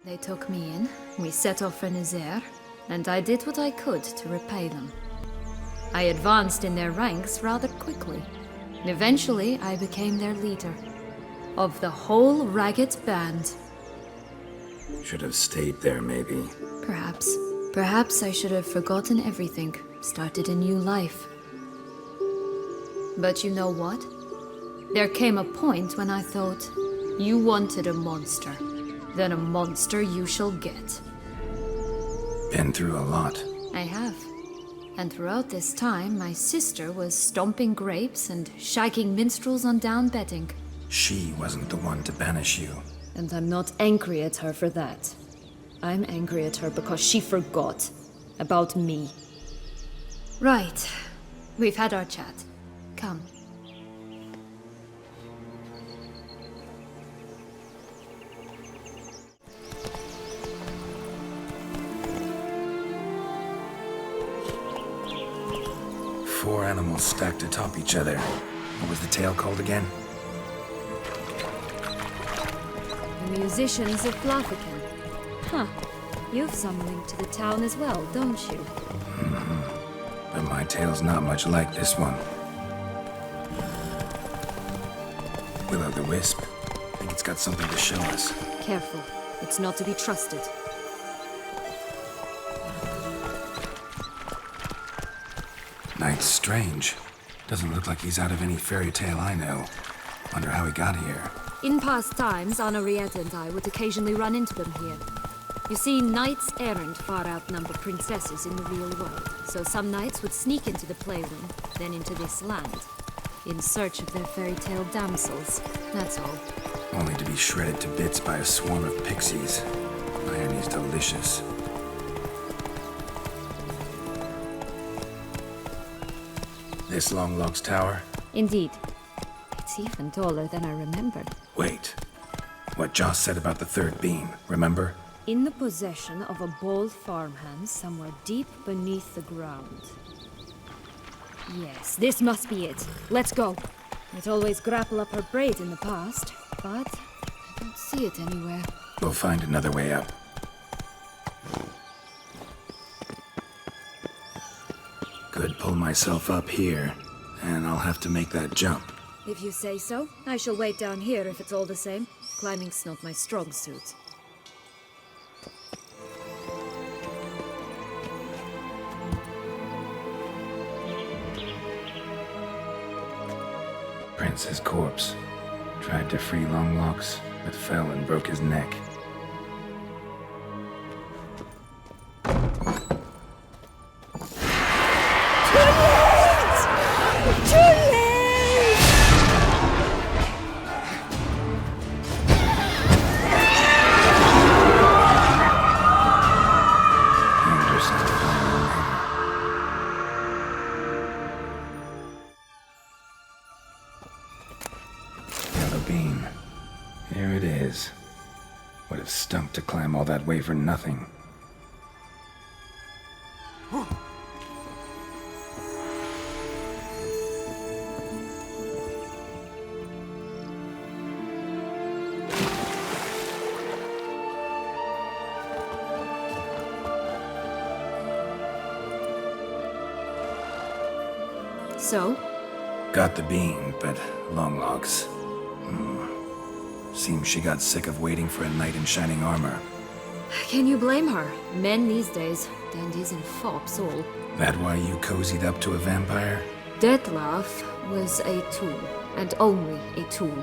They took me in, we set off for Nazaire, and I did what I could to repay them. I advanced in their ranks rather quickly. Eventually, I became their leader. Of the whole ragged band. Should have stayed there, maybe. Perhaps. Perhaps I should have forgotten everything, started a new life. But you know what? There came a point when I thought, you wanted a monster. Then a monster you shall get. Been through a lot. I have. And throughout this time, my sister was stomping grapes and shagging minstrels on down betting. She wasn't the one to banish you. And I'm not angry at her for that. I'm angry at her because she forgot about me. Right. We've had our chat. Come. Four animals stacked atop each other. What was the tale called again? The Musicians of Blaviken. Huh. You've some link to the town as well, don't you? But my tale's not much like this one. Will-o'-the-Wisp. Think it's got something to show us. Careful. It's not to be trusted. Knight's strange. Doesn't look like he's out of any fairy tale I know. Wonder how he got here. In past times, Henrietta and I would occasionally run into them here. You see, knights errant far outnumber princesses in the real world, so some knights would sneak into the playroom, then into this land, in search of their fairy tale damsels. That's all. Only to be shredded to bits by a swarm of pixies. Irony's delicious. This Longlog's tower? Indeed. It's even taller than I remembered. Wait. What Joss said about the third beam, remember? In the possession of a bold farmhand somewhere deep beneath the ground. Yes, this must be it. Let's go. I'd always grapple up her braid in the past, but I don't see it anywhere. We'll find another way up. Could pull myself up here, and I'll have to make that jump. If you say so, I shall wait down here if it's all the same. Climbing's not my strong suit. Prince's corpse. Tried to free Longlocks, but fell and broke his neck. Beam. Here it is. Would have stunk to climb all that way for nothing. So? Got the beam, but Longlocks. Seems she got sick of waiting for a knight in shining armor. Can you blame her? Men these days, dandies and fops all. That why you cozied up to a vampire? Dettlaff was a tool, and only a tool.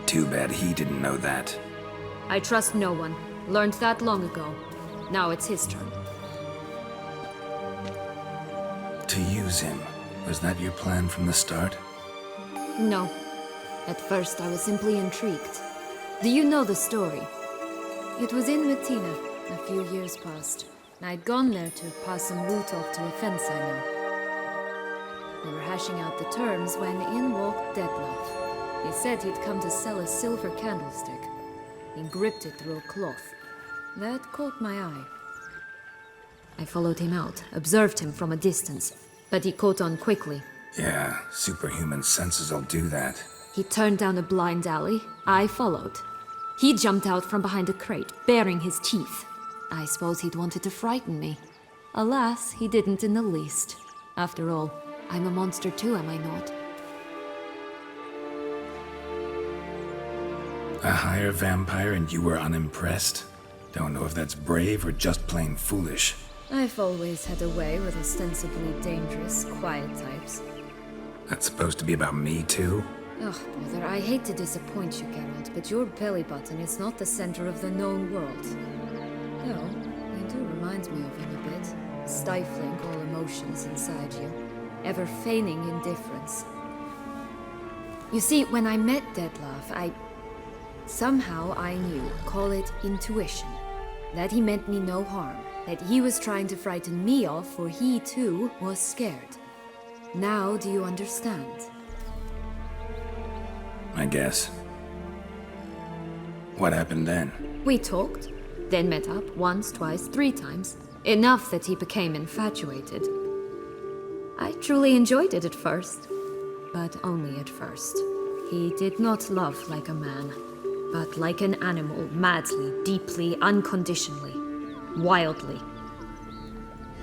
Too bad he didn't know that. I trust no one. Learned that long ago. Now it's his turn. To use him. Was that your plan from the start? No. At first I was simply intrigued. Do you know the story? It was in Mettina, a few years past. I'd gone there to pass some loot off to a fence I know. We were hashing out the terms when in walked Dettlaff. He said he'd come to sell a silver candlestick. He gripped it through a cloth. That caught my eye. I followed him out, observed him from a distance, but he caught on quickly. Yeah, superhuman senses will do that. He turned down a blind alley. I followed. He jumped out from behind a crate, baring his teeth. I suppose he'd wanted to frighten me. Alas, he didn't in the least. After all, I'm a monster too, am I not? A higher vampire and you were unimpressed? Don't know if that's brave or just plain foolish. I've always had a way with ostensibly dangerous, quiet types. That's supposed to be about me too? Ugh, brother, I hate to disappoint you, Geralt, but your belly button is not the center of the known world. Though, you do remind me of him a bit, stifling all emotions inside you, ever feigning indifference. You see, when I met Dettlaff, somehow I knew, call it intuition, that he meant me no harm, that he was trying to frighten me off, for he too was scared. Now do you understand? I guess. What happened then? We talked, then met up once, twice, 3 times. Enough that he became infatuated. I truly enjoyed it at first, but only at first. He did not love like a man, but like an animal, madly, deeply, unconditionally, wildly.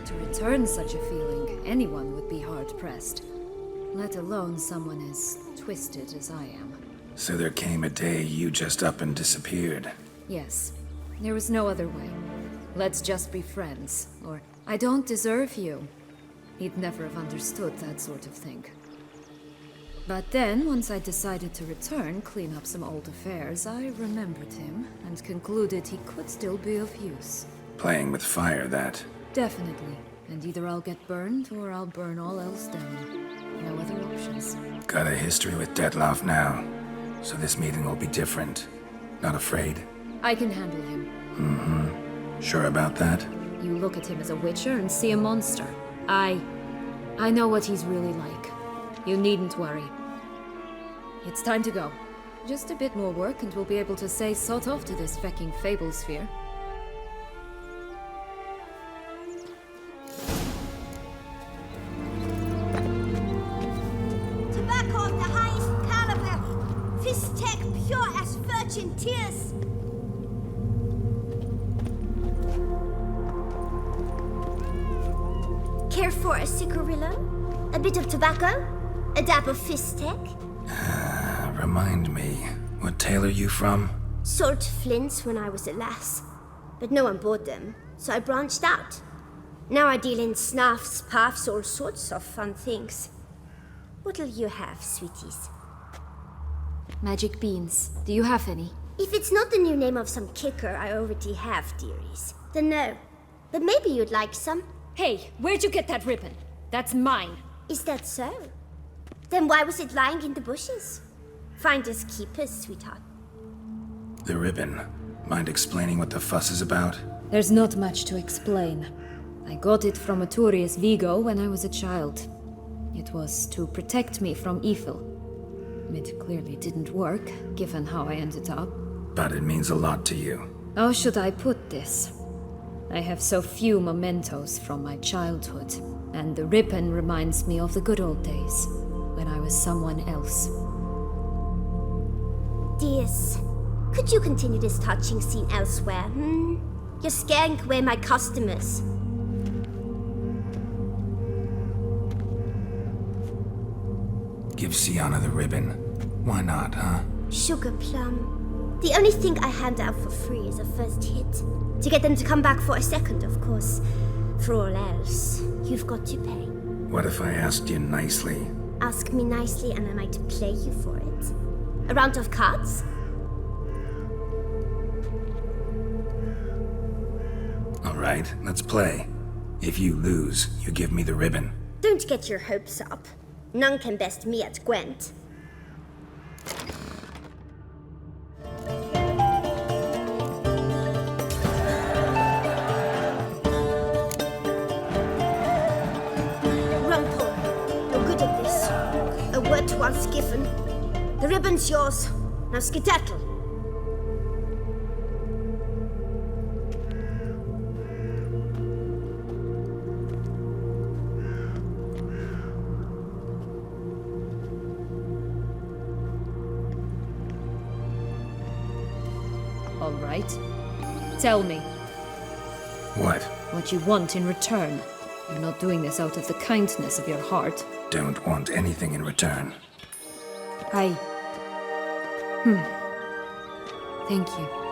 To return such a feeling, anyone would be hard-pressed, let alone someone as twisted as I am. So there came a day you just up and disappeared. Yes, there was no other way. Let's just be friends, or I don't deserve you. He'd never have understood that sort of thing. But then, once I decided to return, clean up some old affairs, I remembered him and concluded he could still be of use. Playing with fire, that. Definitely. And either I'll get burned or I'll burn all else down. No other options. Got a history with Dettlaff now, so this meeting will be different. Not afraid? I can handle him. Mm-hmm. Sure about that? You look at him as a witcher and see a monster. I know what he's really like. You needn't worry. It's time to go. Just a bit more work and we'll be able to say sod off to this fecking fable sphere. Tobacco of the highest caliber. Fistek pure as virgin tears. Care for a cigarillo? A bit of tobacco? A dab of Fistek? Remind me, what tale are you from? Sold flints when I was a lass, but no one bought them, so I branched out. Now I deal in snuffs, puffs, all sorts of fun things. What'll you have, sweeties? Magic beans. Do you have any? If it's not the new name of some kicker I already have, dearies, then no. But maybe you'd like some. Hey, where'd you get that ribbon? That's mine. Is that so? Then why was it lying in the bushes? Finders keepers, sweetheart. The ribbon. Mind explaining what the fuss is about? There's not much to explain. I got it from Aturius Vigo when I was a child. It was to protect me from evil. It clearly didn't work, given how I ended up. But it means a lot to you. How should I put this? I have so few mementos from my childhood, and the ribbon reminds me of the good old days, when I was someone else. Dears, could you continue this touching scene elsewhere, You're scaring away my customers. Give Sienna the ribbon. Why not, huh? Sugar plum. The only thing I hand out for free is a first hit. To get them to come back for a second, of course. For all else, you've got to pay. What if I asked you nicely? Ask me nicely and I might play you for it. A round of cards? All right, let's play. If you lose, you give me the ribbon. Don't get your hopes up. None can best me at Gwent. Rumpel, you're good at this. A word once given. The ribbon's yours. Now skedaddle. right? Tell me What? what you want in return. You're not doing this out of the kindness of your heart. Don't want anything in return. I... Thank you.